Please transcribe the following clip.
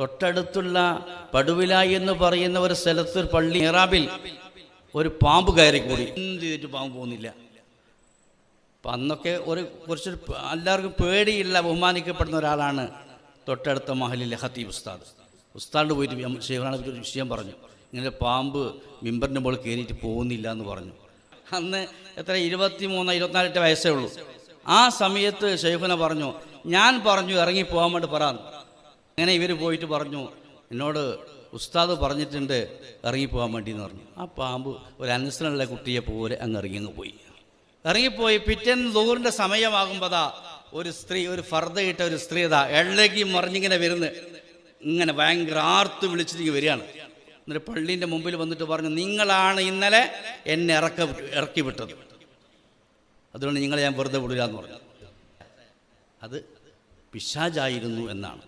തൊട്ടടുത്തുള്ള പടുവില എന്ന് പറയുന്ന ഒരു സ്ഥലത്ത് പള്ളി മിഹ്റാബിൽ ഒരു പാമ്പ് കയറി കൂടി. എന്ത് ചെയ്തിട്ട് പാമ്പ് പോകുന്നില്ല. അപ്പം അന്നൊക്കെ കുറച്ചൊരു എല്ലാവർക്കും പേടിയില്ല, ബഹുമാനിക്കപ്പെടുന്ന ഒരാളാണ് തൊട്ടടുത്ത മഹലിലെ ഖത്തീബ് ഉസ്താദ് പോയിട്ട് ഷെയ്ഖുനാനെ പറ്റി ഒരു വിഷയം പറഞ്ഞു. ഇങ്ങനെ പാമ്പ് മിമ്പറിൻ്റെ മുകളിൽ കയറിയിട്ട് പോകുന്നില്ല എന്ന് പറഞ്ഞു. അന്ന് എത്ര 23, 24 വയസ്സേ ഉള്ളൂ. ആ സമയത്ത് ഷെയ്ഖുന പറഞ്ഞു, ഞാൻ പറഞ്ഞു ഇറങ്ങി പോകാൻ വേണ്ടി പറയാന്ന്. അങ്ങനെ ഇവർ പോയിട്ട് പറഞ്ഞു, എന്നോട് ഉസ്താദ് പറഞ്ഞിട്ടുണ്ട് ഇറങ്ങിപ്പോകാൻ വേണ്ടി എന്ന് പറഞ്ഞു. ആ പാമ്പ് ഒരു അനുസരണമുള്ള കുട്ടിയെ പോലെ ഇറങ്ങിപ്പോയി. പിറ്റേന്ന് ദുഹറിൻ്റെ സമയമാകുമ്പോഴാ ഒരു സ്ത്രീ, ഒരു ഫർദയിട്ട ഒരു സ്ത്രീ അതാ എള്ളകി മറിഞ്ഞിങ്ങനെ വരുന്നു. ഇങ്ങനെ ഭയങ്കര ആർത്ത് വിളിച്ചിട്ട് വരികയാണ്. എന്നിട്ട് പള്ളീൻ്റെ മുമ്പിൽ വന്നിട്ട് പറഞ്ഞു, നിങ്ങളാണ് ഇന്നലെ എന്നെ ഇറക്കി വിട്ടത്, അതുകൊണ്ട് നിങ്ങളെ ഞാൻ വെറുതെ വിടില്ല എന്ന് പറഞ്ഞു. അത് പിശാചായിരുന്നു എന്നാണ്.